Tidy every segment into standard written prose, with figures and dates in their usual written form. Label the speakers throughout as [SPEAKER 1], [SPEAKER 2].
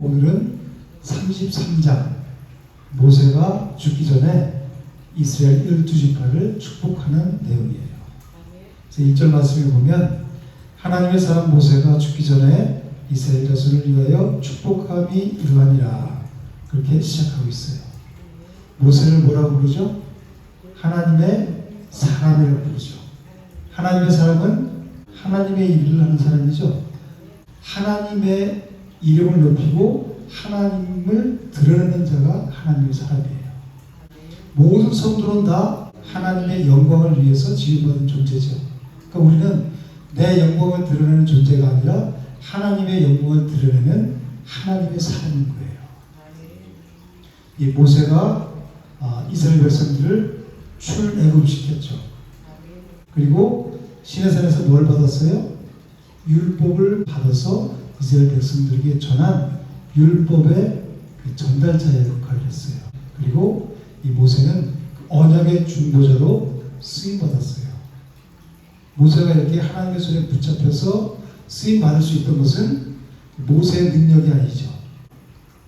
[SPEAKER 1] 오늘은 33장 모세가 죽기 전에 이스라엘 12지파를 축복하는 내용이에요. 그래서 1절 말씀에 보면 하나님의 사람 모세가 죽기 전에 이스라엘 자손을 위하여 축복함이 이르하니라, 그렇게 시작하고 있어요. 모세를 뭐라고 부르죠? 하나님의 사람이라고 부르죠. 하나님의 사람은 하나님의 일을 하는 사람이죠. 하나님의 이름을 높이고 하나님을 드러내는 자가 하나님의 사람이에요. 모든 성도는 다 하나님의 영광을 위해서 지음받은 존재죠. 그러니까 우리는 내 영광을 드러내는 존재가 아니라 하나님의 영광을 드러내는 하나님의 사람인 거예요. 이 모세가 이스라엘 백성들을 출애굽시켰죠. 그리고 시내산에서 뭘 받았어요? 율법을 받아서 이스라엘 백성들에게 전한 율법의 전달자의 역할을 했어요. 그리고 이 모세는 언약의 중보자로 쓰임받았어요. 모세가 이렇게 하나님의 손에 붙잡혀서 쓰임받을 수 있던 것은 모세의 능력이 아니죠.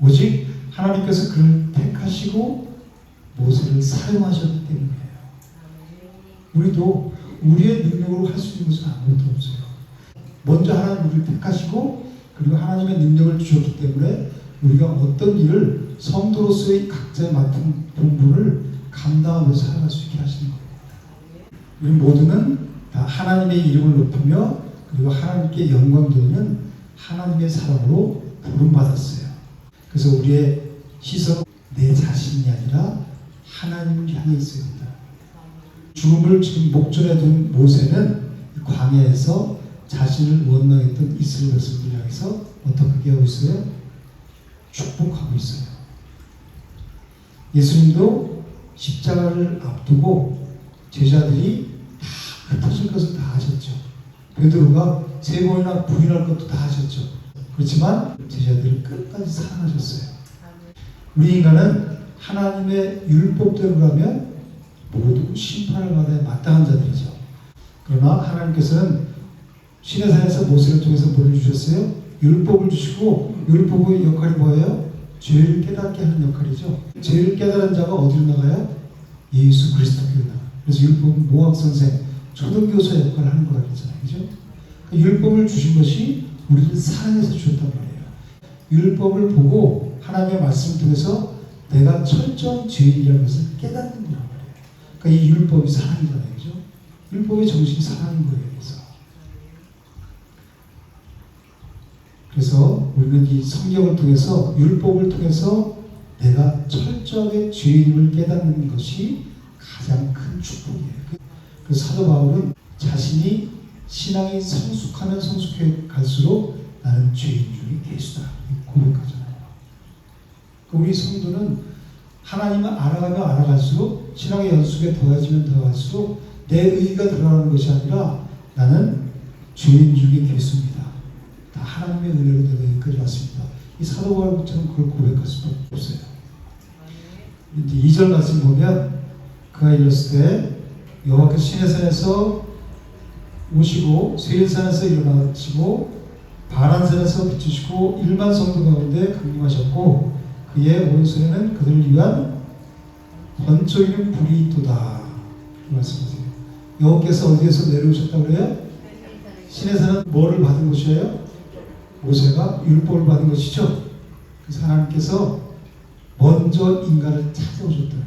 [SPEAKER 1] 오직 하나님께서 그를 택하시고 모세를 사용하셨기 때문이에요. 우리도 우리의 능력으로 할 수 있는 것은 아무것도 없어요. 먼저 하나님 우리를 택하시고 그리고 하나님의 능력을 주셨기 때문에 우리가 어떤 일을 성도로서의 각자의 맡은 본분을 감당하면서 살아갈 수 있게 하시는 거예요. 우리 모두는 다 하나님의 이름을 높이며 그리고 하나님께 영광 돌리는 하나님의 사람으로 부름받았어요. 그래서 우리의 시선은 내 자신이 아니라 하나님을 향해 있어야 한다. 죽음을 지금 목전에 둔 모세는 광야에서 자신을 원망했던 이스라엘 백성들을 향해서 어떻게 하고 있어요? 축복하고 있어요. 예수님도 십자가를 앞두고 제자들이 다 흩어질 것을 다 하셨죠. 베드로가 3번이나 부인할 것도 다 하셨죠. 그렇지만 제자들을 끝까지 사랑하셨어요. 우리 인간은 하나님의 율법대로 가면 모두 심판을 받아야 마땅한 자들이죠. 그러나 하나님께서는 시내산에서 모세를 통해서 뭘 주셨어요? 율법을 주시고, 율법의 역할이 뭐예요? 죄를 깨닫게 하는 역할이죠. 죄를 깨달은 자가 어디로 나가요? 예수 그리스도께로 나가요. 그래서 율법은 모학선생, 초등교사 역할을 하는 거라고 했잖아요. 그죠? 그러니까 율법을 주신 것이 우리를 사랑해서 주셨단 말이에요. 율법을 보고 하나님의 말씀을 통해서 내가 철저한 죄인이라는 것을 깨닫는 거란 말이에요. 그러니까 이 율법이 사랑이잖아요. 그죠? 율법의 정신이 사랑인 거예요. 그래서 우리는 이 성경을 통해서 율법을 통해서 내가 철저하게 죄인임을 깨닫는 것이 가장 큰 축복이에요. 그래서 사도 바울은 자신이 신앙이 성숙하면 성숙해 갈수록 나는 죄인 중에 괴수다 고백하잖아요. 우리 성도는 하나님을 알아가면 알아갈수록 신앙의 연습에 더해지면 더할수록 내 의의가 드러나는 것이 아니라 나는 죄인 중에 괴수입니다. 다 하나님의 은혜로 내가 여기까지 왔습니다. 이 사도 바울처럼 그걸 고백할 수밖에 없어요. 이제 2절 말씀 보면 그가 이랬을 때 여호와께서 시내산에서 오시고 세일산에서 일어나시고 바란산에서 비추시고 1만 성도 가운데 강림하셨고 그의 오른손에는 그들을 위한 번쩍이는 불이 있도다. 이 말씀하세요. 여호와께서 어디에서 내려오셨다고 그래요? 시내산은 뭐를 받은 곳이에요? 모세가 율법을 받은 것이죠. 그래서 하나님께서 먼저 인간을 찾아오셨다는 거예요.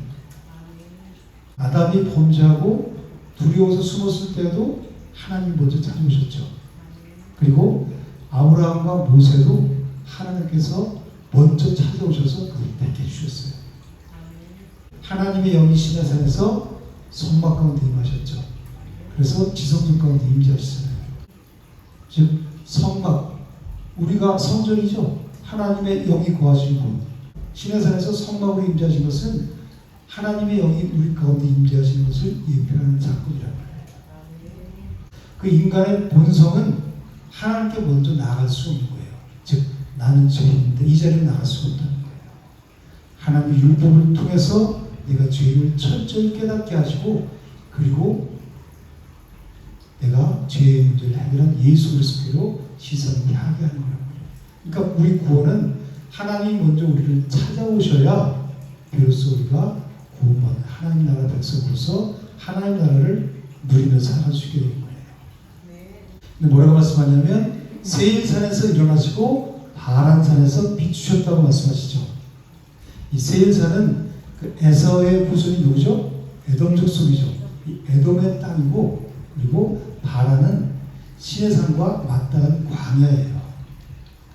[SPEAKER 1] 아담이 범죄하고 두려워서 숨었을 때도 하나님이 먼저 찾아오셨죠. 그리고 아브라함과 모세도 하나님께서 먼저 찾아오셔서 그들을 택해 주셨어요. 하나님의 영이 시내산에서 성막 가운데 임하셨죠. 그래서 지성전 가운데 임재하시잖아요. 즉 성막, 우리가 성전이죠. 하나님의 영이 거하시는 곳. 시내산에서 성막으로 임재하신 것은 하나님의 영이 우리 가운데 임재하시는 것을 예표하는 사건이란 말이에요. 그 인간의 본성은 하나님께 먼저 나아갈 수 없는 거예요. 즉 나는 죄인인데 이 자리에 나갈 수가 없다는 거예요. 하나님의 율법을 통해서 내가 죄를 철저히 깨닫게 하시고 그리고 내가 죄의 문제를 해결한 예수 그리스도로 시선을 향하게 하는 거란 말이에요. 그러니까 우리 구원은 하나님이 먼저 우리를 찾아오셔야 비로소 우리가 구원받는 하나님 나라 백성으로서 하나님 나라를 누리며 살아갈 수 있게 되는 거예요. 근데 뭐라고 말씀하냐면 세일산에서 일어나시고 바란산에서 비추셨다고 말씀하시죠. 이 세일산은 그 에서의 후손이 누구죠? 에돔 족속이죠. 이 에돔의 땅이고, 그리고 바란은 시내산과 맞닿은 광야예요.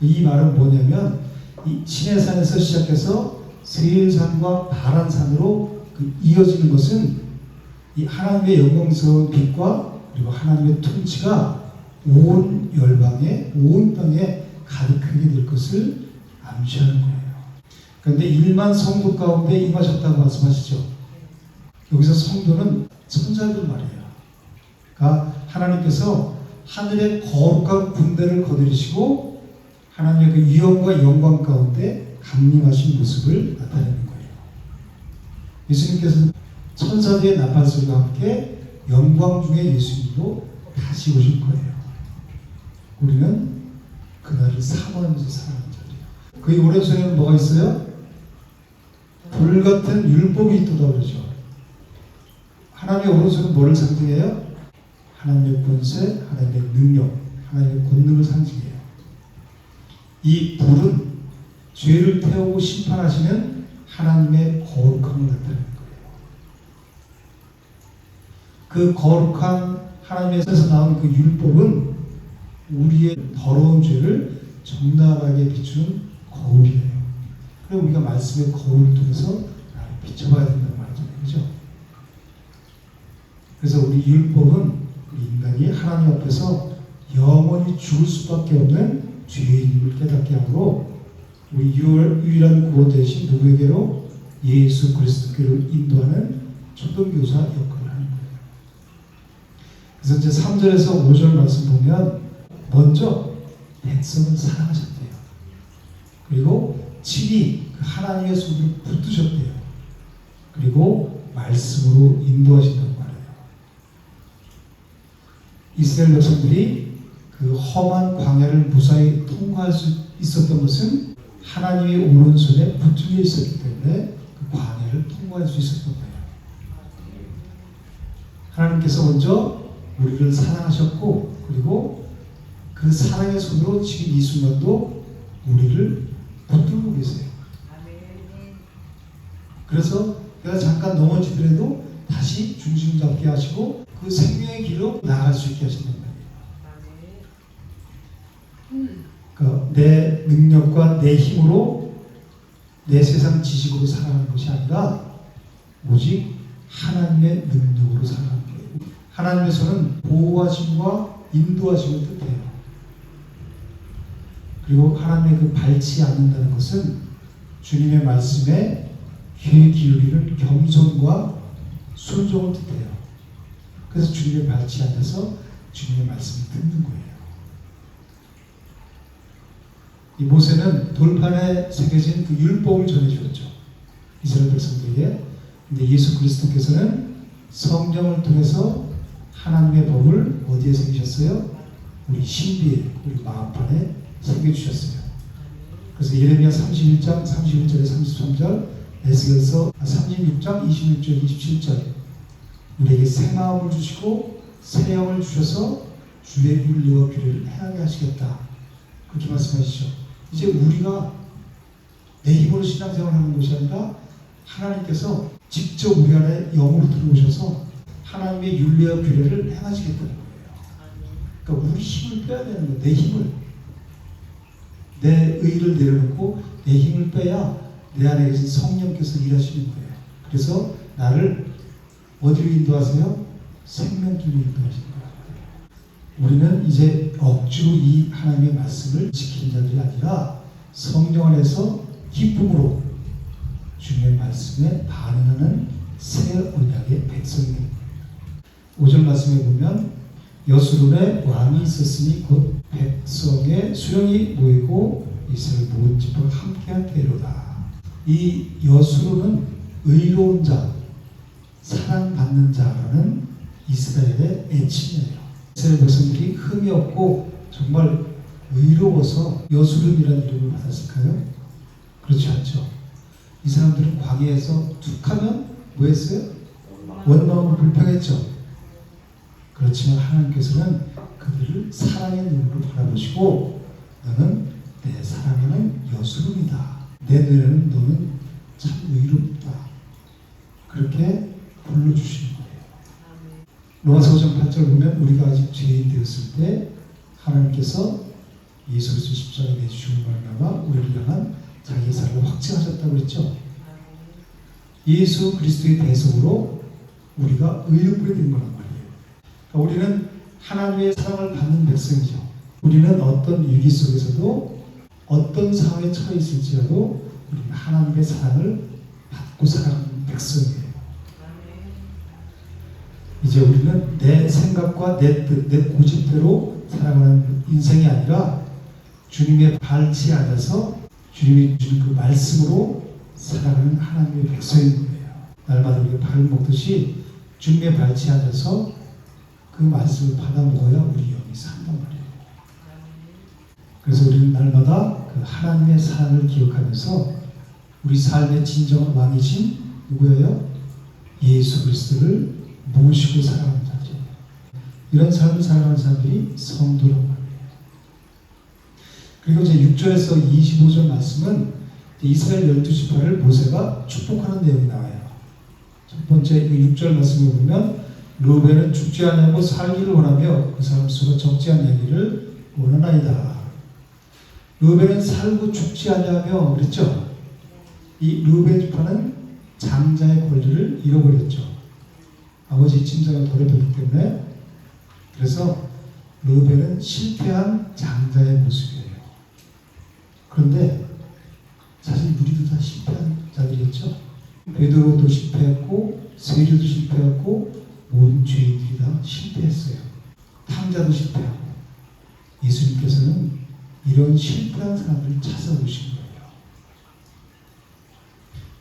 [SPEAKER 1] 이 말은 뭐냐면 이 시내산에서 시작해서 세일산과 바란산으로 이어지는 것은 이 하나님의 영광스러운 빛과 그리고 하나님의 통치가 온 열방에, 온 땅에 가득하게 될 것을 암시하는 거예요. 그런데 1만 성도 가운데 임하셨다고 말씀하시죠. 여기서 성도는 천사들 말이에요. 그러니까 하나님께서 하늘의 거룩한 군대를 거느리시고 하나님의 그 위엄과 영광 가운데 강림하신 모습을 나타내는 거예요. 예수님께서는 천사들의 나팔소리와 함께 영광 중에 예수님도 다시 오실 거예요. 우리는 그날을 사모하면서 살아가는 자들이에요. 그의 오른손에는 뭐가 있어요? 불같은 율법이 있도다 그러죠. 하나님의 오른손은 뭐를 상징해요? 하나님의 권세, 하나님의 능력, 하나님의 권능을 상징해요. 이 불은 죄를 태우고 심판하시는 하나님의 거룩함을 나타내는 거예요. 그 거룩한 하나님에서 나온 그 율법은 우리의 더러운 죄를 정당하게 비추는 거울이에요. 그래서 우리가 말씀의 거울을 통해서 나를 비춰봐야 된다는 말이잖아요. 그렇죠? 그래서 우리 율법은 우리 인간이 하나님 앞에서 영원히 죽을 수밖에 없는 죄인임을 깨닫게 하므로 우리 유일한 구원자이신 누구에게로? 예수 그리스도께로 인도하는 초등교사 역할을 하는 거예요. 그래서 이제 3절에서 5절 말씀 보면 먼저 백성을 사랑하셨대요. 그리고 친히 그 하나님의 손을 붙드셨대요. 그리고 말씀으로 인도하신다고 말해요. 이스라엘 백성들이 그 험한 광야를 무사히 통과할 수 있었던 것은 하나님의 오른손에 붙들려 있었기 때문에 그 광야를 통과할 수 있었던 거예요. 하나님께서 먼저 우리를 사랑하셨고, 그리고 그 사랑의 손으로 지금 이 순간도 우리를 붙들고 계세요. 그래서 내가 잠깐 넘어지더라도 다시 중심 잡게 하시고 그 생명의 길로 나아갈 수 있게 하신단 말이에요. 그러니까 내 능력과 내 힘으로 내 세상 지식으로 살아가는 것이 아니라 오직 하나님의 능력으로 살아가는 거예요. 하나님의 손은 보호하심과 인도하심을 뜻해요. 그리고 하나님의 그 밟지 않는다는 것은 주님의 말씀에 귀 기울이는 겸손과 순종을 뜻해요. 그래서 주님의 밟지 않아서 주님의 말씀을 듣는 거예요. 이 모세는 돌판에 새겨진 그 율법을 전해주었죠. 이스라엘 백성들에게. 근데 예수 그리스도께서는 성령을 통해서 하나님의 법을 어디에 새기셨어요? 우리 신비에, 우리 마음판에 새겨주셨어요. 그래서 예레미야 31장 31절에 33절, 에스겔서 36장 26절 27절 우리에게 새 마음을 주시고 새 영을 주셔서 주의 윤리와 규례를 행하게 하시겠다. 그렇게 말씀하시죠. 이제 우리가 내 힘으로 신앙생활을 하는 것이 아니라 하나님께서 직접 우리 안에 영으로 들어오셔서 하나님의 윤리와 규례를 행하시겠다는 거예요. 그러니까 우리 힘을 빼야 되는 거예요. 내 힘을. 내 의를 내려놓고 내 힘을 빼야 내 안에 계신 성령께서 일하시는 거예요. 그래서 나를 어디로 인도하세요? 생명길로 인도하시는 거예요. 우리는 이제 억지로 이 하나님의 말씀을 지키는 자들이 아니라 성령 안에서 기쁨으로 주님의 말씀에 반응하는 새 언약의 백성이 됩니다. 5절 말씀에 보면 여수론에 왕이 있었으니 곧 백성의 수령이 모이고 이스라엘 모든 지파가 함께한 때로다. 이 여수론은 의로운 자, 사랑받는 자라는 이스라엘의 애칭이에요. 이스라엘 백성들이 흠이 없고 정말 의로워서 여수론이라는 이름을 받았을까요? 그렇지 않죠. 이 사람들은 광야에서 툭 하면 뭐 했어요? 원망하고 불평했죠. 그렇지만 하나님께서는 그들을 사랑의 눈으로 바라보시고 너는 내 사랑하는 여수름이다. 내 눈에는 너는 참 의롭다. 그렇게 불러주시는 거예요. 로마서 5장 8절 보면 우리가 아직 죄인 되었을 때 하나님께서 예수 그리스도 십자가에 내주시는 말미암아 우리를 향한 자기의 사랑을 확증하셨다고 했죠. 예수 그리스도의 대속으로 우리가 의롭게 된 거란 말이에요. 그러니까 우리는 하나님의 사랑을 받는 백성이죠. 우리는 어떤 위기 속에서도 어떤 상황에 처해 있을지라도 우리는 하나님의 사랑을 받고 살아가는 백성이에요. 이제 우리는 내 생각과 내 뜻, 내 고집대로 살아가는 인생이 아니라 주님의 발치에 앉아서 주님이 주신 그 말씀으로 살아가는 하나님의 백성인 거예요. 날마다 우리가 밥을 먹듯이 주님의 발치에 앉아서 그 말씀을 받아 먹어야 우리 영이 산단 말이에요. 그래서 우리는 날마다 그 하나님의 사랑을 기억하면서 우리 삶의 진정한 왕이신 누구예요? 예수 그리스도를 모시고 살아가는 자죠. 이런 삶을 살아가는 사람들이 성도란 말이에요. 그리고 이제 6절에서 25절 말씀은 이스라엘 12지파를 모세가 축복하는 내용이 나와요. 첫 번째 6절 말씀을 보면 르우벤은 죽지 아니하고 살기를 원하며 그 사람 수가 적지 아니하기를 원하나이다. 르우벤은 살고 죽지 아니하며 그랬죠. 이 르우벤 지파는 장자의 권리를 잃어버렸죠. 아버지 짐승을 더럽혔기 때문에. 그래서 르우벤은 실패한 장자의 모습이에요. 그런데 사실 우리도 다 실패한 자들이었죠. 베드로도 실패했고 세리도 실패했고 모든 죄인들이 다 실패했어요. 탕자도 실패하고. 예수님께서는 이런 실패한 사람들을 찾아오신 거예요.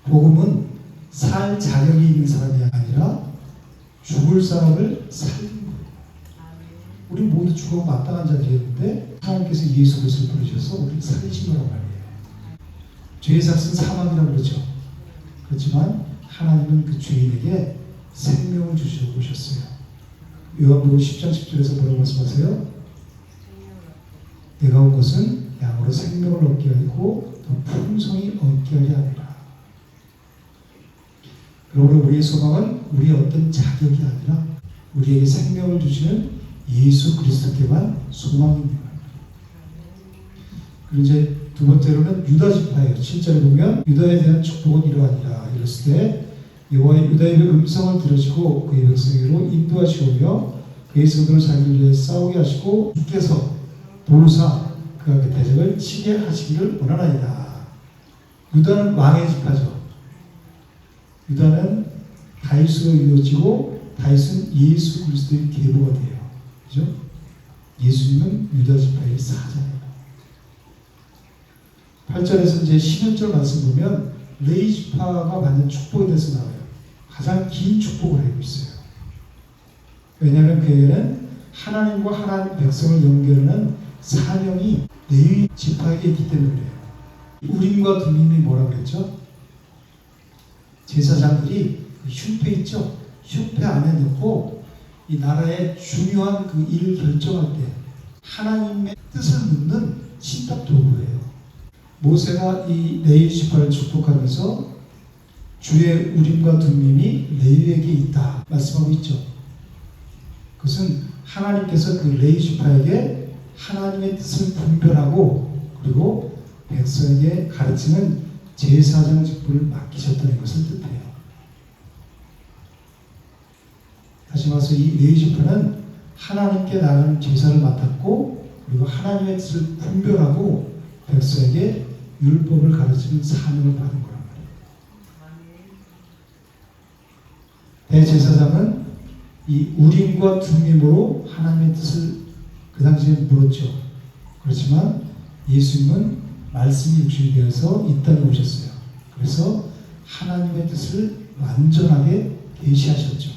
[SPEAKER 1] 복음은 살 자격이 있는 사람이 아니라 죽을 사람을 살리는 거예요. 우리 모두 죽어 마땅한 자들이었는데 하나님께서 예수 그리스도를 부르셔서 우리를 살리신 거란 말이에요. 죄의 삭은 사망이라고 그러죠. 그렇지만 하나님은 그 죄인에게 생명을 주시고 오셨어요. 요한복음 10장 10절에서 뭐라고 말씀하세요? 내가 온 것은 양으로 생명을 얻게 하고 더 풍성히 얻게 하려 함이라. 그러므로 우리의 소망은 우리의 어떤 자격이 아니라 우리에게 생명을 주시는 예수 그리스도께만 소망입니다. 그리고 이제 두 번째로는 유다 지파예요. 7절에 보면 유다에 대한 축복은 이러하니라. 이랬을 때 여호와의 유다의 음성을 들으시고 그의 백성에게로 인도하시오며 그의 성도를 자기를 위해 싸우게 하시고 주께서 도루사 그에게 대적을 치게 하시기를 원하나이다. 유다는 왕의 지파죠. 유다는 다윗으로 이루어지고 다윗은 예수 그리스도의 계보가 돼요. 그죠? 예수님은 유다 지파의 사자예요. 8절에서 이제 11절 말씀 보면 레위 지파가 받는 축복에 대해서 나와요. 가장 긴 축복을 하고 있어요. 왜냐하면 그에게는 하나님과 하나님 백성을 연결하는 사명이 레위 지파에게 있기 때문에 그래요. 우림과 둠밈이 뭐라고 그랬죠? 제사장들이 그 흉패 있죠? 흉패 안에 넣고 이 나라의 중요한 그 일을 결정할 때 하나님의 뜻을 묻는 신탁 도구예요. 모세가 이 레위 지파를 축복하면서 주의 우림과 둠밈이 레위에게 있다 말씀하고 있죠. 그것은 하나님께서 그 레위 지파에게 하나님의 뜻을 분별하고 그리고 백성에게 가르치는 제사장 직분을 맡기셨다는 것을 뜻해요. 다시 말해서 이 레위 지파는 하나님께 나가는 제사를 맡았고 그리고 하나님의 뜻을 분별하고 백성에게 율법을 가르치는 사명을 받은 거란 말이에요. 대제사장은 이 우림과 둠밈으로 하나님의 뜻을 그 당시에 물었죠. 그렇지만 예수님은 말씀이 육신이 되어서 이 땅에 오셨어요. 그래서 하나님의 뜻을 완전하게 계시하셨죠.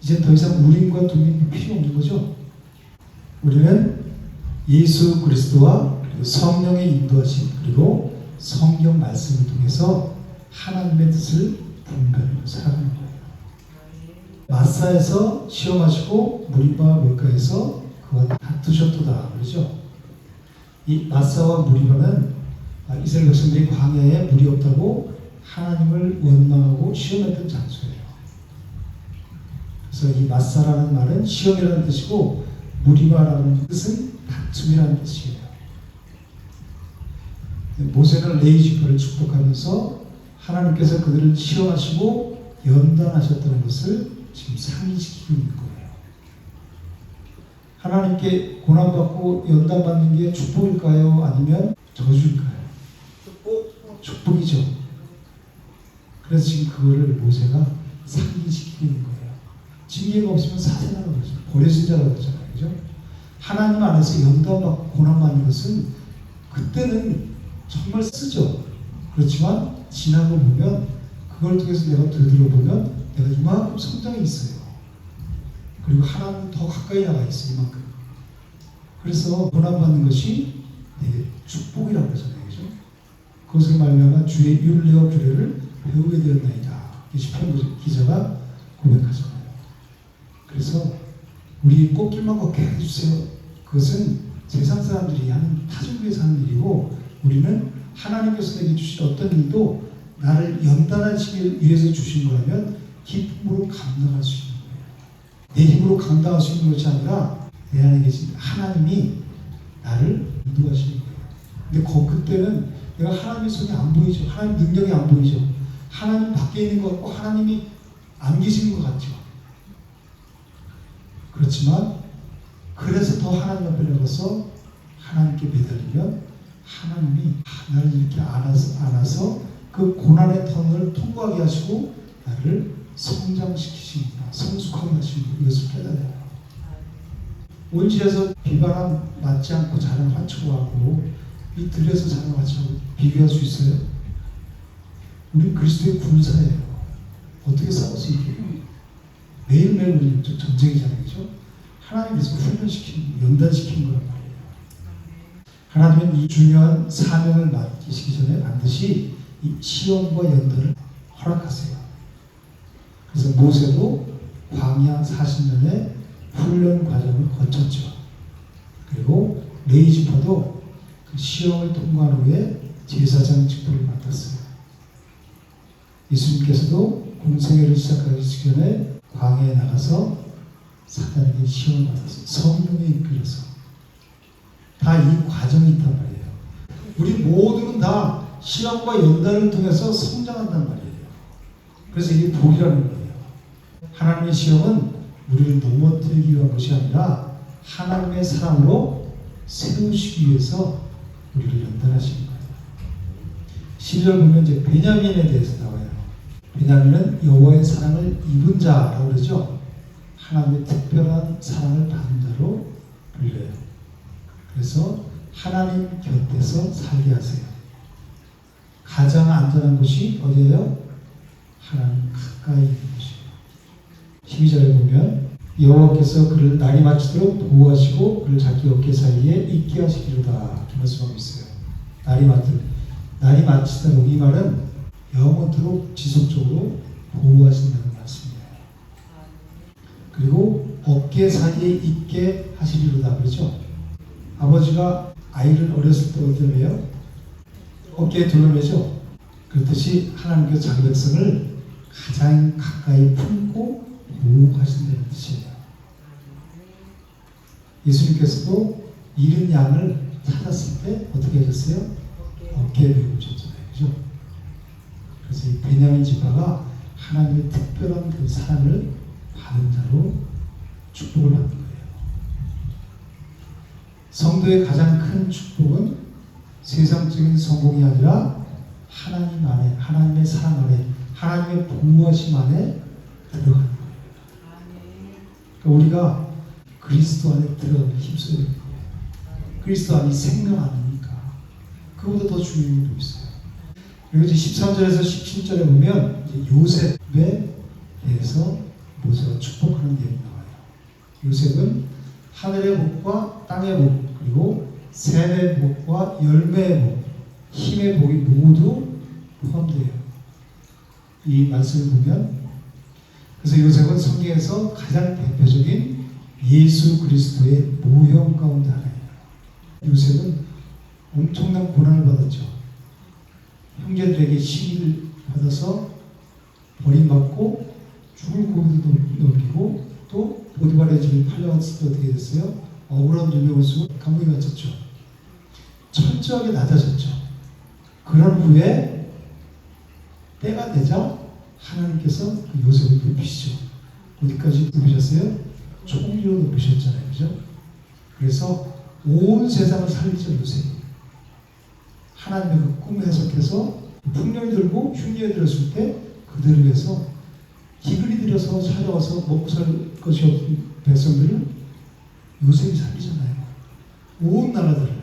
[SPEAKER 1] 이제 더 이상 우림과 둠밈이 필요 없는 거죠. 우리는 예수 그리스도와 성령의 인도하심 그리고 성경 말씀을 통해서 하나님의 뜻을 분별하고 살아가는 거예요. 마사에서 시험하시고 무리바 물가에서 그와 다투셨도다 그러죠. 이 마사와 무리바는 이스라엘 백성들이 광야에 물이 없다고 하나님을 원망하고 시험했던 장소예요. 그래서 이 마사라는 말은 시험이라는 뜻이고 무리바라는 뜻은 다툼이라는 뜻이에요. 모세는 레위지파를 축복하면서 하나님께서 그들을 시험하시고 연단하셨다는 것을 지금 상기시키고 있는 거예요. 하나님께 고난받고 연단받는 게 축복일까요? 아니면 저주일까요? 축복이죠. 그래서 지금 그거를 모세가 상기시키고 있는 거예요. 징계가 없으면 사세나라고 그러죠. 버려진 자라고 그러잖아요. 그죠? 하나님 안에서 연단받고 고난받는 것은 그때는 정말 쓰죠. 그렇지만 지나고 보면 그걸 통해서 내가 되돌아보면 내가 이만큼 성장이 있어요. 그리고 하나님 더 가까이 나가 있어요. 이만큼. 그래서 고난받는 것이 내게 축복이라고 그러잖아요. 그죠? 그것을 말미암아 주의 율례와 규례를 배우게 되었나이다. 시편 기자가 고백하잖아요. 그래서 우리 꽃길만 걷게 해주세요. 그것은 세상 사람들이 하는 타주를 위해서 하는 일이고 우리는 하나님께서 내게 주신 어떤 일도 나를 연단하시기 위해서 주신 거라면 기쁨으로 감당할 수 있는 거예요. 내 힘으로 감당할 수 있는 것이 아니라 내 안에 계신 하나님이 나를 인도하시는 거예요. 근데 그때는 내가 하나님의 손이 안 보이죠. 하나님 능력이 안 보이죠. 하나님 밖에 있는 것 같고 하나님이 안 계시는 것 같죠. 그렇지만 그래서 더 하나님 앞에 나가서 하나님께 매달리면 하나님이 나를 이렇게 안아서 그 고난의 터널을 통과하게 하시고 나를 성장시키시는구나, 성숙하게 하시는 이것을 깨달아요. 온실에서 비바람 맞지 않고 자란 화초하고 이 들에서 자란 화초하고 비교할 수 있어요? 우리 그리스도의 군사예요. 어떻게 싸울 수 있겠어요? 매일매일 우리 전쟁이잖아요. 그죠? 하나님께서 훈련시키는, 연단시키는 거란 말이에요. 하나님은 이 중요한 사명을 맡기시기 전에 반드시 이 시험과 연단을 허락하세요. 그래서 모세도 광야 40년의 훈련 과정을 거쳤죠. 그리고 레위지파도 그 시험을 통과한 후에 제사장 직분을 맡았어요. 예수님께서도 공생애를 시작하기 전에 광야에 나가서 사단에게 시험을 받았어요. 성령에 이끌려서. 다 이 과정이 있단 말이에요. 우리 모두는 다 시험과 연단을 통해서 성장한단 말이에요. 그래서 이게 복이라는 거예요. 하나님의 시험은 우리를 넘어뜨리기 위한 것이 아니라 하나님의 사랑으로 세우시기 위해서 우리를 연단하시는 거예요. 10절 보면 이제 베냐민에 대해서 나와요. 베냐민은 여호와의 사랑을 입은 자라고 그러죠. 하나님의 특별한 사랑을 받은 자로 불려요. 그래서 하나님 곁에서 살게 하세요. 가장 안전한 곳이 어디예요? 하나님 가까이 있는 곳이에요. 12절에 보면 여호와께서 그를 날이 맞추도록 보호하시고 그를 자기 어깨 사이에 있게 하시기로다 이렇게 말씀하고 있어요. 날이 맞추도록 이 말은 영원토록 지속적으로 보호하신다는 말씀이에요. 그리고 어깨 사이에 있게 하시리로다 그러죠. 아버지가 아이를 어렸을 때 어떻게 해요? 어깨에 둘러매죠. 그렇듯이 하나님께서 자기 백성을 가장 가까이 품고 보호하신다는 뜻이에요. 예수님께서도 잃은 양을 찾았을 때 어떻게 하셨어요? 어깨에 메고 오셨잖아요. 그죠? 그래서 이 베냐민 지파가 하나님의 특별한 그 사랑을 받은 자로 축복을 받는 거예요. 성도의 가장 큰 축복은 세상적인 성공이 아니라 하나님 안에, 하나님의 사랑 안에, 하나님의 보호하심 안에 들어가는 거예요. 그러니까 우리가 그리스도 안에 들어가는 힘써야 되는 거예요. 그리스도 안이 생명 아닙니까? 그보다 더 중요한 게 있어요. 그리고 이제 13절에서 17절에 보면 이제 요셉에 대해서 모세가 축복하는 내용이 나와요. 요셉은 하늘의 복과 땅의 복, 그리고 샘의 복과 열매의 복, 힘의 복이 모두 포함돼요. 이 말씀을 보면 그래서 요셉은 성경에서 가장 대표적인 예수 그리스도의 모형 가운데 하나예요. 요셉은 엄청난 고난을 받았죠. 형제들에게 시기를 받아서 버림받고 죽을 고비도 넘기고 또 보디발의 집에 팔려갔을 때 어떻게 됐어요? 억울한 누명을 쓰고 감옥에 갇혔죠. 철저하게 낮아졌죠. 그런 후에 때가 되자 하나님께서 그 요셉을 높이시죠. 어디까지 높이셨어요? 총리로 높이셨잖아요. 그죠? 그래서 온 세상을 살리죠. 요셉이. 하나님의 그 꿈을 해석해서 풍년이 들고 흉년이 들었을 때 그들을 위해서 기근이 들여서 찾아와서 먹고 살 것이 없는 백성들을 요셉이 살리잖아요. 온 나라들을.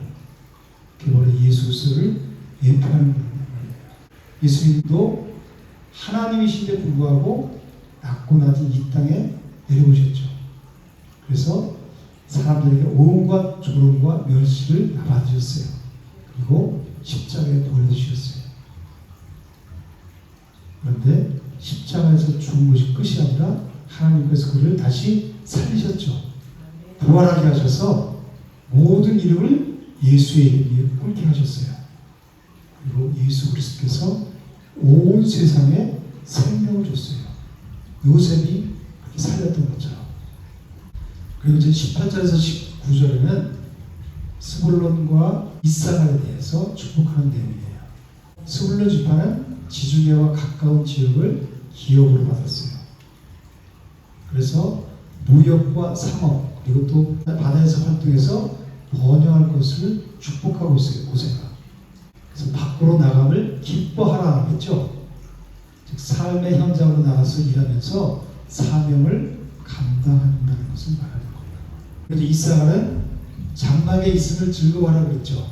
[SPEAKER 1] 그게 바로 예수를 예표하는 거예요. 예수님도 하나님이신데 불구하고 낮고 낮은 이 땅에 내려오셨죠. 그래서 사람들에게 온갖 조롱과 멸시를 받으셨어요. 그리고 십자가에 돌려주셨어요. 그런데 십자가에서 죽은 것이 끝이 아니라 하나님께서 그를 다시 살리셨죠. 부활하게 하셔서 모든 이름을 예수의 이름 위에 꿇게 하셨어요. 그리고 예수 그리스도께서 온 세상에 생명을 줬어요. 요셉이 그렇게 살렸던 것처럼. 그리고 이제 18절에서 19절에는 스불론과 이사갈에 대해서 축복하는 내용이에요. 스불론 지파는 지중해와 가까운 지역을 기업으로 받았어요. 그래서 무역과 상업 그리고 또 바다에서 활동해서 번영할 것을 축복하고 있어요. 모세가. 그래서 밖으로 나감을 기뻐하라 했죠. 즉 삶의 현장으로 나가서 일하면서 사명을 감당한다는 것을 말하는 거예요. 그래서 이사갈은 장막에 있음을 즐거워하라 그랬죠.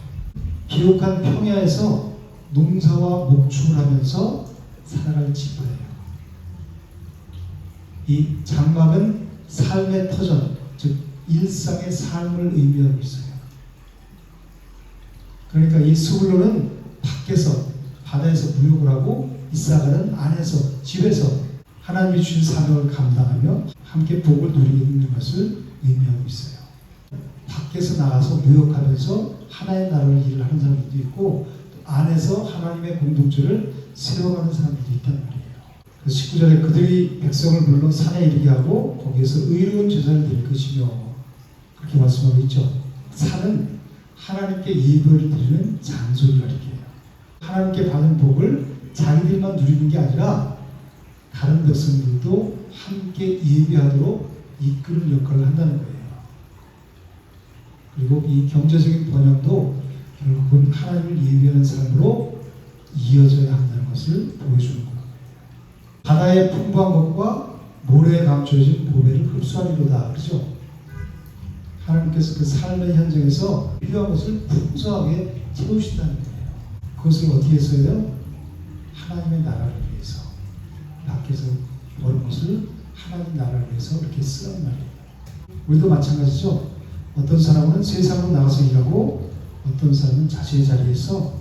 [SPEAKER 1] 비옥한 평야에서 농사와 목축을 하면서 살아갈 지파예요. 이 장막은 삶의 터전, 즉 일상의 삶을 의미하고 있어요. 그러니까 이 스불론은 밖에서 바다에서 무역을 하고 이사갈은 안에서 집에서 하나님이 주신 사명을 감당하며 함께 복을 누리고 있는 것을 의미하고 있어요. 밖에서 나가서 무역하면서 하나의 나라를 일을 하는 사람들도 있고 또 안에서 하나님의 공동체를 세워가는 사람들이 있단 말이에요. 그래서 19절에 그들이 백성을 불러 산에 이르게 하고 거기에서 의로운 제사를 드릴 것이며 그렇게 말씀하고 있죠. 산은 하나님께 예배를 드리는 장소를 가리켜요. 하나님께 받은 복을 자기들만 누리는 게 아니라 다른 백성들도 함께 예배하도록 이끄는 역할을 한다는 거예요. 그리고 이 경제적인 번영도 결국은 하나님을 예배하는 삶으로 이어져야 한다는 것을 보여주는 거예요. 바다의 풍부한 것과 모래에 감춰진 보배를 흡수하리로다. 그렇죠? 하나님께서 그 삶의 현장에서 필요한 것을 풍성하게 채우신다는 거예요. 그것을 어떻게 써요? 하나님의 나라를 위해서. 밖에서 버는 것을 하나님 나라를 위해서 이렇게 쓰란 말이에요. 우리도 마찬가지죠. 어떤 사람은 세상으로 나가서 일하고 어떤 사람은 자신의 자리에서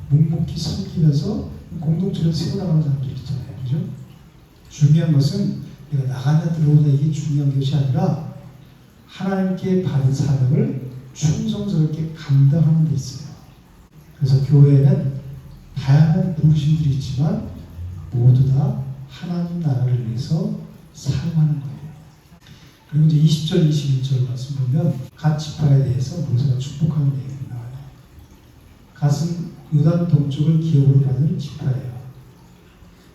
[SPEAKER 1] 묵묵히 섬기면서 공동체를 세워나가는 사람들이 있잖아요. 그죠? 중요한 것은 내가 나가냐 들어오냐 이게 중요한 것이 아니라 하나님께 받은 사명을 충성스럽게 감당하는 데 있어요. 그래서 교회에는 다양한 부르심들이 있지만 모두 다 하나님 나라를 위해서 사용하는 거예요. 그리고 이제 20절, 21절 말씀 보면 갓 지파에 대해서 모세가 축복하는 내용이 나와요. 갓은 요단 동쪽을 기업으로 받는 지파예요.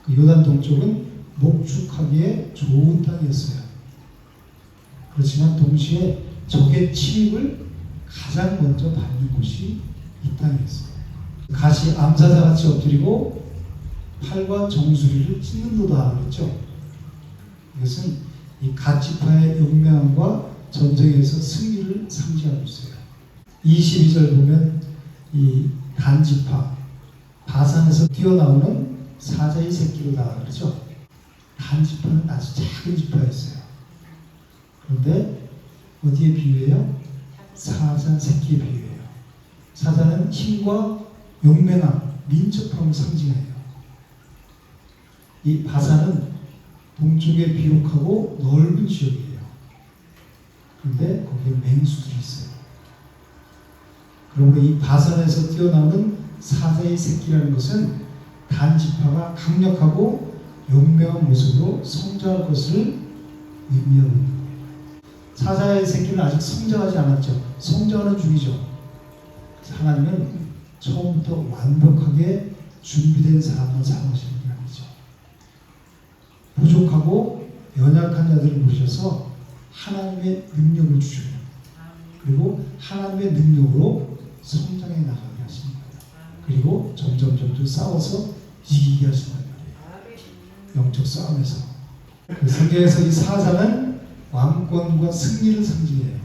[SPEAKER 1] 그 요단 동쪽은 목축하기에 좋은 땅이었어요. 그렇지만 동시에 적의 침입을 가장 먼저 받는 곳이 이 땅이었어요. 갓이 암사자같이 엎드리고 팔과 정수리를 찢는도다 그랬죠. 이것은 이 갓 지파의 용맹함과 전쟁에서 승리를 상징하고 있어요. 22절 보면 이 단 지파 바산에서 뛰어나오는 사자의 새끼로다 그렇죠. 단 지파는 아주 작은 지파였어요. 그런데 어디에 비유해요? 사자 새끼에 비유해요. 사자는 힘과 용맹함, 민첩함을 상징해요. 이 바산은 동쪽에 비옥하고 넓은 지역이에요. 그런데 거기에 맹수들이 있어요. 그리고 이 바산에서 뛰어나오는 사자의 새끼라는 것은 단지파가 강력하고 용맹한 모습으로 성장할 것을 의미하고 있는 거예요. 사자의 새끼는 아직 성장하지 않았죠. 성장하는 중이죠. 하나님은 처음부터 완벽하게 준비된 사람만 사용하시는 게 아니죠. 부족하고 연약한 자들을 부르셔서 하나님의 능력을 주셔요. 그리고 하나님의 능력으로 성장해 나가게 하시는 거예요. 그리고 점점 싸워서 이기게 하신단 말이에요. 영적 싸움에서. 성경에서 이 사자는 왕권과 승리를 상징해요.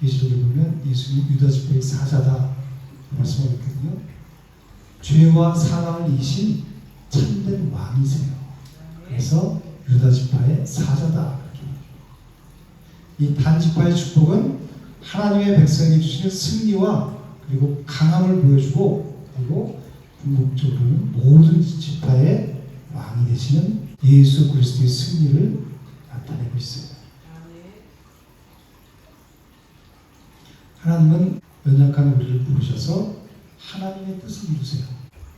[SPEAKER 1] 계시록에 보면 예수님 유다지파의 사자다 말씀하고 있거든요. 죄와 사랑을 이기신 참된 왕이세요. 그래서 유다지파의 사자다. 이 단지파의 축복은 하나님의 백성에게 주시는 승리와 그리고 강함을 보여주고, 그리고 궁극적으로는 모든 지파의 왕이 되시는 예수 그리스도의 승리를 나타내고 있어요. 하나님은 연약한 우리를 부르셔서 하나님의 뜻을 이루세요.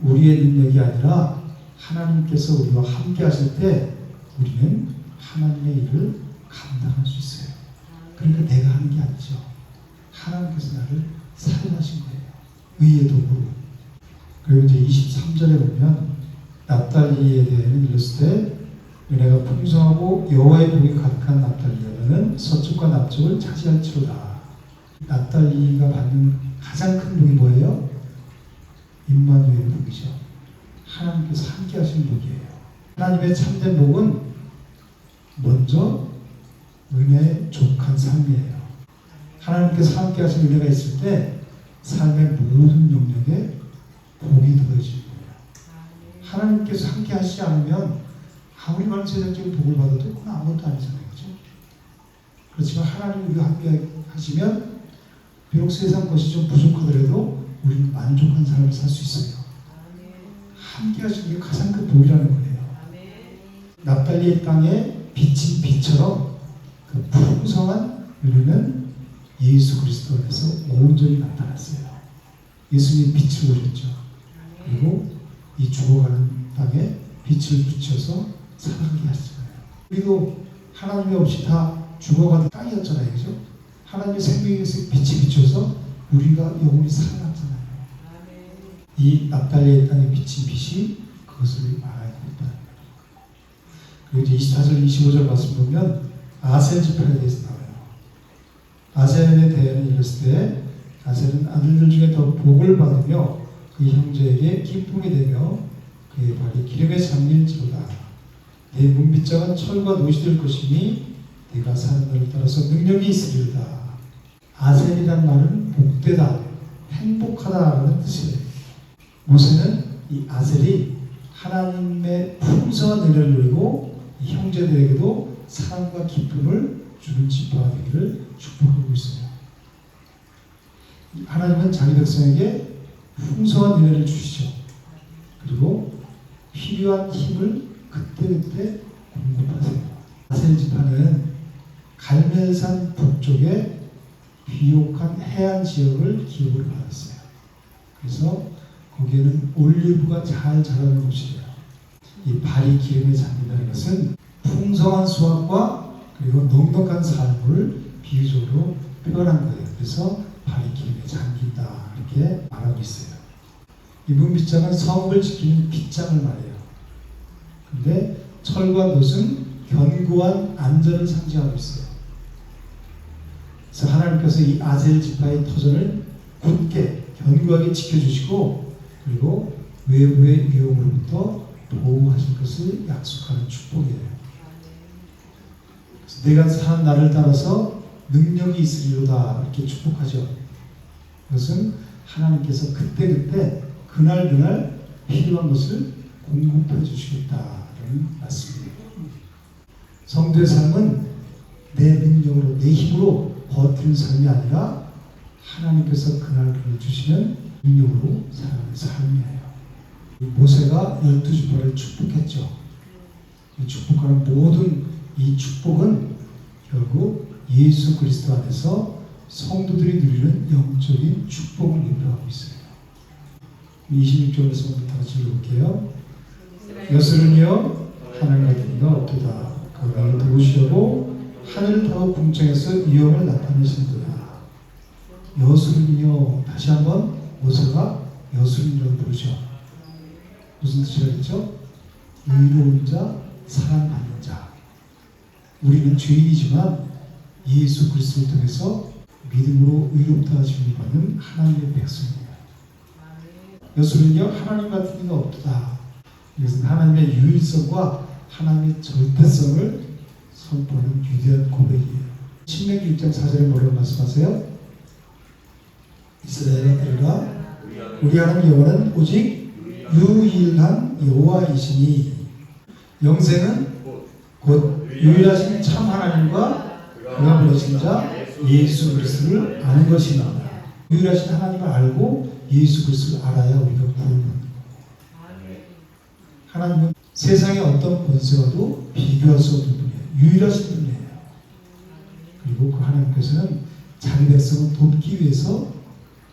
[SPEAKER 1] 우리의 능력이 아니라 하나님께서 우리와 함께 하실 때 우리는 하나님의 일을 감당할 수 있어요. 그러니까 내가 하는 게 아니죠. 하나님께서 나를 사용하신 거예요. 의의 도구로. 그리고 이제 23절에 보면 납달리에 대해는 이랬을 때 은혜가 풍성하고 여호와의 복이 가득한 납달리는 서쪽과 남쪽을 차지할지로다. 납달리가 받는 가장 큰 복이 뭐예요? 임마누엘의 복이죠. 하나님께서 함께 하시는 복이에요. 하나님의 참된 복은 먼저 은혜에 족한 삶이에요. 하나님께서 함께 하시는 은혜가 있을 때 삶의 모든 영역에 복이 더해지는 거예요. 하나님께서 함께 하시지 않으면 아무리 많은 세상적인 복을 받아도 그건 아무것도 아니잖아요. 그렇죠? 그렇지만 하나님이 우리와 함께 하시면 비록 세상 것이 좀 부족하더라도 우리는 만족한 삶을 살 수 있어요. 함께 하시는 게 가장 큰 복이라는 거예요. 납달리의 땅에 비친 빛처럼 그 풍성한 은혜는 예수 그리스도 안에서 온전히 나타났어요. 예수님이 빛을 보셨죠. 그리고 이 죽어가는 땅에 빛을 비춰서 살아가게 하시잖아요. 우리도 하나님이 없이 다 죽어가는 땅이었잖아요. 그죠? 하나님의 생명에서 빛이 비춰서 우리가 영원히 살아났잖아요. 이 납달리의 땅에 비친 빛이 그것을 말하고 있다는 거예요. 그리고 이제 24절, 25절 말씀 보면 아셀 지파에 대해서 나와요. 아셀에 대해는 이랬을 때 아셀은 아들들 중에 더 복을 받으며 그 형제에게 기쁨이 되며 그의 발이 기름에 잠길지로다. 내 문빗장은 철과 노시 될 것이니 네가 사는 날을 따라서 능력이 있으리로다. 아셀이란 말은 복되다, 행복하다라는 뜻이에요. 모세는 이 아셀이 하나님의 풍성한 은혜를 누리고 이 형제들에게도 사랑과 기쁨을 주는 지파가 되기를 축복하고 있어요. 하나님은 자기 백성에게 풍성한 은혜를 주시죠. 그리고 필요한 힘을 그때그때 공급하세요. 아셀 지파는 갈멜산 북쪽에 비옥한 해안 지역을 기업으로 받았어요. 그래서 거기에는 올리브가 잘 자라는 곳이에요. 이 발이 기름에 잠긴다는 것은 풍성한 수확과 그리고 넉넉한 삶을 비유적으로 표현한 거예요. 그래서 발이 기름에 잠긴다 이렇게 말하고 있어요. 이 문빗장은 성읍을 지키는 빗장을 말해요. 근데 철과 돛은 견고한 안전을 상징하고 있어요. 그래서 하나님께서 이 아셀 지파의 터전을 굳게 견고하게 지켜주시고 그리고 외부의 위험으로부터 보호하실 것을 약속하는 축복이에요. 그래서 내가 사는 날을 따라서 능력이 있으리로다 이렇게 축복하죠. 그것은 하나님께서 그때그때 그날 필요한 것을 공급해 주시겠다는 말씀이에요. 성도의 삶은 내 능력으로 내 힘으로 버티는 삶이 아니라 하나님께서 그날을 주시는 능력으로 살아가는 삶이에요. 모세가 12지파를 축복했죠. 이 축복하는 모든 이 축복은 결국 예수 그리스도 안에서 성도들이 누리는 영적인 축복을 의미하고 있어요. 26절에서 한번 다시 읽어볼게요. 여슬은요 하늘 같은 이가 없도다. 그가 도우시려고 하늘을 타고 궁창에서 위엄을 나타내신도다. 여슬은요, 다시 한번 모세가 여슬이라고 부르죠. 무슨 뜻이라겠죠? 의로운 자, 사랑받는 자. 우리는 죄인이지만 예수 그리스도를 통해서 믿음으로 의롭다 하심을 받는 하나님의 백성입니다. 여슬은요 하나님 같은 이가 없다. 이것은 하나님의 유일성과 하나님의 절대성을 선포하는 위대한 고백이에요. 신명기 1장 4절에 뭐라고 말씀하세요? 이스라엘아 들으라, 우리 하나님 여호와는 오직 유일한 여호와이시니 영생은 곧 유일하신 참 하나님과 그가 보내신 자 예수 그리스도를 아는 것이니라. 유일하신 하나님을 알고 예수 그리스도를 알아야 우리가 구원을 받는 거예요. 하나님은 세상의 어떤 권세와도 비교할 수 없는 분이에요. 유일하신 분이에요. 그리고 그 하나님께서는 자기 백성을 돕기 위해서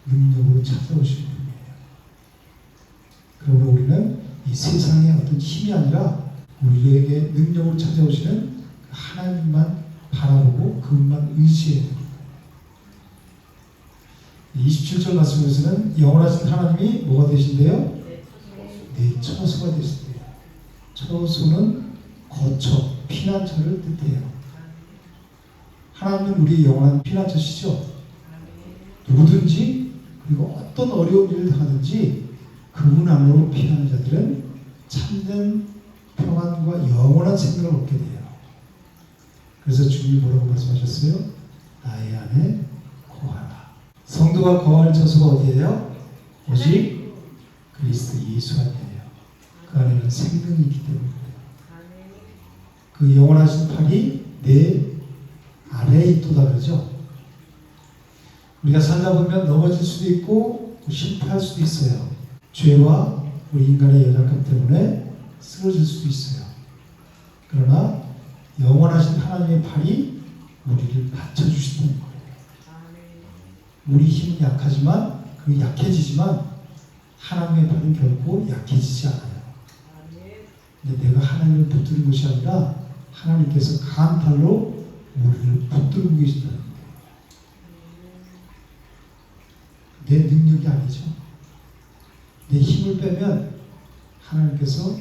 [SPEAKER 1] 능력으로 찾아오시는 분이에요. 그러므로 우리는 이 세상의 어떤 힘이 아니라 우리에게 능력으로 찾아오시는 하나님만 바라보고 그분만 의지해야 됩니다. 27절 말씀에서는 영원하신 하나님이 뭐가 되신대요? 네, 처소가 되신대요. 처소는 거처, 피난처를 뜻해요. 하나님은 우리의 영원한 피난처시죠. 누구든지 그리고 어떤 어려운 일을 당하든지 그분 안으로 피하는 자들은 참된 평안과 영원한 생명을 얻게 돼요. 그래서 주님이 뭐라고 말씀하셨어요? 나의 안에 거하라. 성도가 거할 처소가 어디예요? 오직 그리스도 예수 안이에요. 그 안에는 생명이 있기 때문에 그 영원하신 팔이 내 아래에 있도다 그러죠. 우리가 살다 보면 넘어질 수도 있고 실패할 수도 있어요. 죄와 우리 인간의 연약함 때문에 쓰러질 수도 있어요. 그러나 영원하신 하나님의 팔이 우리를 받쳐주신다는 거예요. 우리 힘은 약하지만 그 약해지지만 하나님의 팔은 결코 약해지지 않아요. 근데 내가 하나님을 붙드는 것이 아니라 하나님께서 강한 팔로 우리를 붙들고 계신다는 거예요. 내 능력이 아니죠. 내 힘을 빼면 하나님께서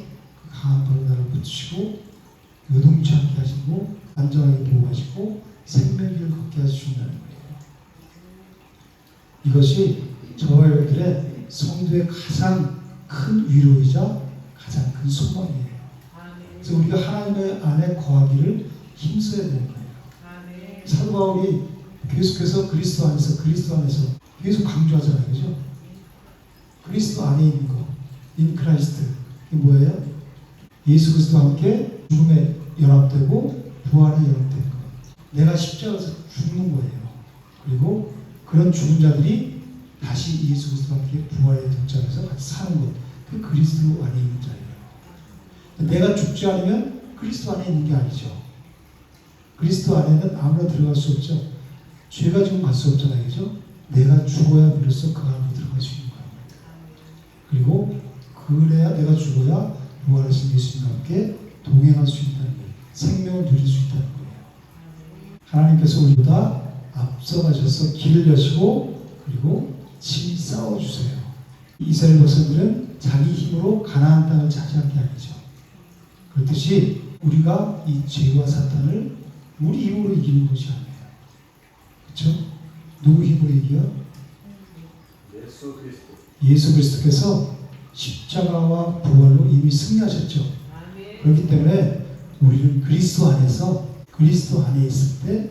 [SPEAKER 1] 강한 팔로 나를 붙이시고 요동치 않게 하시고 안전하게 보호하시고 생명길을 걷게 해주신다는 거예요. 이것이 저와 여러분들의 성도의 가장 큰 위로이자 가장 큰 소망이에요. 그래서 우리가 하나님의 안에 거하기를 힘써야 되는 거예요. 사도 바울이 계속해서 그리스도 안에서 계속 강조하잖아요. 그죠? 그리스도 안에 있는 거, in Christ. 이게 뭐예요? 예수 그리스도와 함께 죽음에 연합되고 부활에 연합된 거. 내가 십자가에서 죽는 거예요. 그리고 그런 죽은 자들이 다시 예수 그리스도와 함께 부활의 등장해서 같이 사는 것. 그 그리스도 안에 있는 자예요. 내가 죽지 않으면 그리스도 안에 있는 게 아니죠. 그리스도 안에는 아무나 들어갈 수 없죠. 죄가 지금 갈 수 없잖아요. 그죠? 내가 죽어야 비로소 그 안으로 들어갈 수 있는 거예요. 그리고 그래야 내가 죽어야 부활하신 예수님과 함께 동행할 수 있다는 거예요. 생명을 누릴 수 있다는 거예요. 하나님께서 우리보다 앞서가셔서 길을 여시고 그리고 친히 싸워주세요. 이스라엘 백성들은 자기 힘으로 가나안 땅을 차지한 게 아니죠. 그렇듯이 우리가 이 죄와 사탄을 우리 힘으로 이기는 것이 아니에요. 그렇죠? 누구 힘으로 이겨요? 예수 그리스도께서 십자가와 부활로 이미 승리하셨죠. 그렇기 때문에 우리는 그리스도 안에 있을 때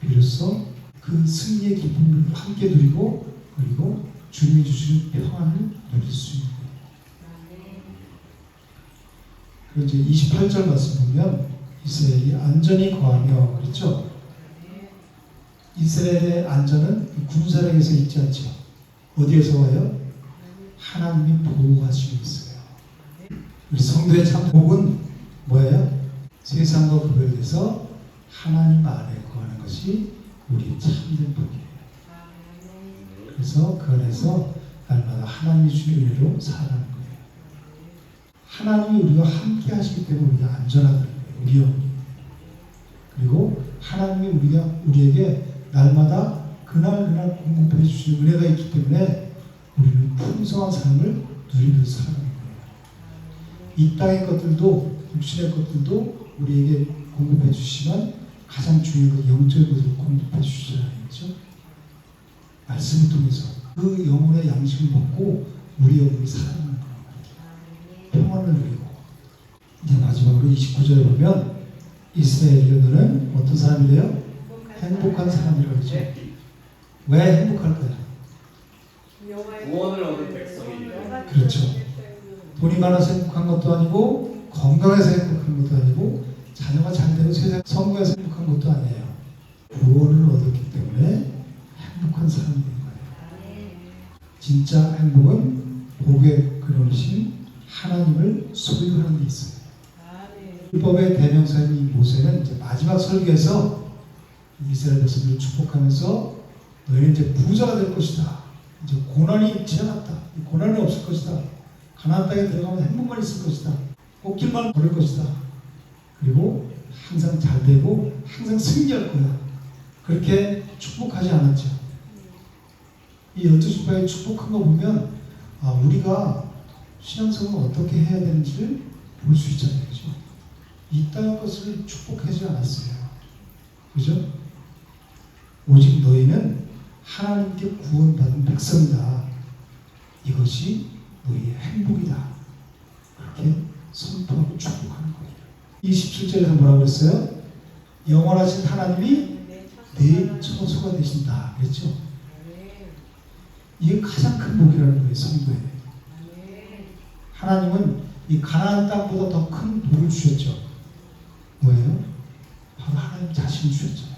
[SPEAKER 1] 비로소 그 승리의 기쁨을 함께 누리고 그리고 주님이 주시는 평안을 누릴 수 있는 거예요. 그리고 이제 28절 말씀 보면 이스라엘이 안전히 거하며 그랬죠. 이스라엘의 안전은 군사력에서 있지 않죠. 어디에서 와요? 하나님이 보호하시고 있어요. 우리 성도의 참 복은 뭐예요? 세상과 구별돼서 하나님 안에 거하는 것이 우리의 참된 복이에요. 그래서 그 안에서 날마다 하나님이 주는 은혜로 살아가는 거예요. 하나님이 우리와 함께 하시기 때문에 우리가 안전하다는 거예요. 우리 영혼이. 그리고 하나님이 우리에게 날마다 그날 공급해 주시는 은혜가 있기 때문에 우리는 풍성한 삶을 누리면서 살아가는 거예요. 이 땅의 것들도 육신의 것들도 우리에게 공급해 주시지만 가장 중요한 건 영적인 것을 공급해 주시잖아요. 그렇죠? 말씀을 통해서 그 영혼의 양식을 먹고 우리 영혼이 살아가는 거예요. 평안을 누리고. 이제 마지막으로 29절에 보면 이스라엘이들은 어떤 사람이래요? 행복한 사람이라고 하죠. 왜 행복할까요?
[SPEAKER 2] 구원을 얻은 백성이에요.
[SPEAKER 1] 그렇죠. 돈이 많아서 행복한 것도 아니고 건강해서 행복한 것도 아니고 자녀가 잘 되고 세상 성공해서 행복한 것도 아니에요. 구원을 얻었기 때문에 행복한 사람인 거예요. 진짜 행복은 복의 근원이신 하나님을 소유하는 데 있어요. 율법의 대명사인 모세는 이제 마지막 설교에서 이스라엘 백성들을 축복하면서 너희는 이제 부자가 될 것이다. 이제 고난이 지나갔다. 고난이 없을 것이다. 가나안 땅에 들어가면 행복만 있을 것이다. 꽃길만 걸을 것이다. 그리고 항상 잘 되고 항상 승리할 거야. 그렇게 축복하지 않았죠. 이 12지파의 축복한 거 보면 우리가 신앙생활을 어떻게 해야 되는지를 볼 수 있잖아요. 그죠? 이 땅의 것을 축복하지 않았어요. 그죠? 오직 너희는 하나님께 구원받은 백성이다. 이것이 너희의 행복이다. 그렇게 선포하고 축복하는 거예요. 27절에서 뭐라고 했어요? 영원하신 하나님이 내 처소가 되신다. 그랬죠? 이게 가장 큰 복이라는 거예요. 성도에. 하나님은 이 가나안 땅보다 더 큰 복을 주셨죠. 뭐예요? 바로 하나님 자신이 주셨잖아요.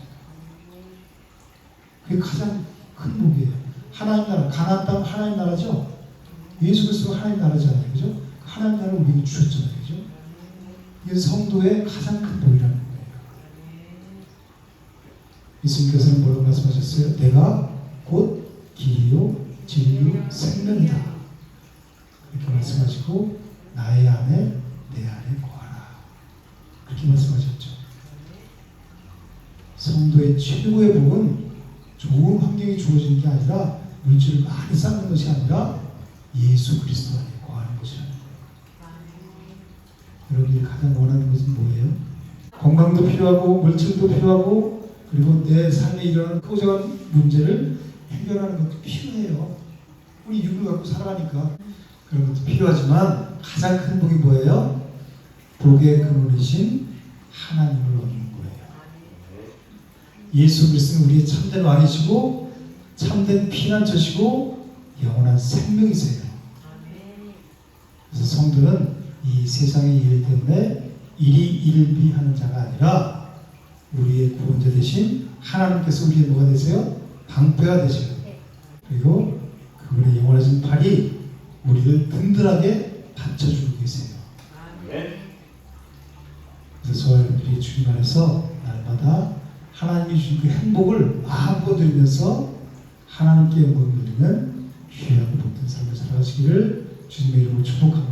[SPEAKER 1] 그게 가장 큰 복이에요. 하나님 나라, 가나안 땅 하나님 나라죠. 예수 그리스도가 하나님 나라잖아요. 그죠? 하나님 나라를 우리에게 주셨잖아요. 그죠? 이게 성도의 가장 큰 복이라는 거예요. 예수님께서는 뭐라고 말씀하셨어요? 내가 곧 길이요 진리요 생명이다. 이렇게 말씀하시고 나의 안에 내 안에 거하라. 그렇게 말씀하셨죠. 성도의 최고의 복은 좋은 환경이 주어지는 게 아니라 물질을 많이 쌓는 것이 아니라 예수 그리스도 안에 거하는 것이라는 거예요. 여러분이 가장 원하는 것은 뭐예요? 건강도 필요하고 물질도 필요하고 그리고 내 삶에 일어나는 소소한 문제를 해결하는 것도 필요해요. 우리 육을 갖고 살아가니까 그런 것도 필요하지만 가장 큰 복이 뭐예요? 복의 근원이신 하나님을 얻는 거예요. 예수 그리스도는 우리의 참된 왕이시고 참된 피난처시고 영원한 생명이세요. 그래서 성도는 이 세상의 일 때문에 일희일비하는 자가 아니라 우리의 구원자 되신 하나님께서 우리의 뭐가 되세요? 방패가 되세요. 그리고 그분의 영원하신 팔이 우리를 든든하게 받쳐주고 계세요. 그래서 저와 여러분들이 주님 안에서 날마다 하나님이 주신 그 행복을 마음껏 누리면서 하나님께 영광을 누리는 귀하고 복된 삶을 살아가시기를 주님의 이름으로 축복합니다.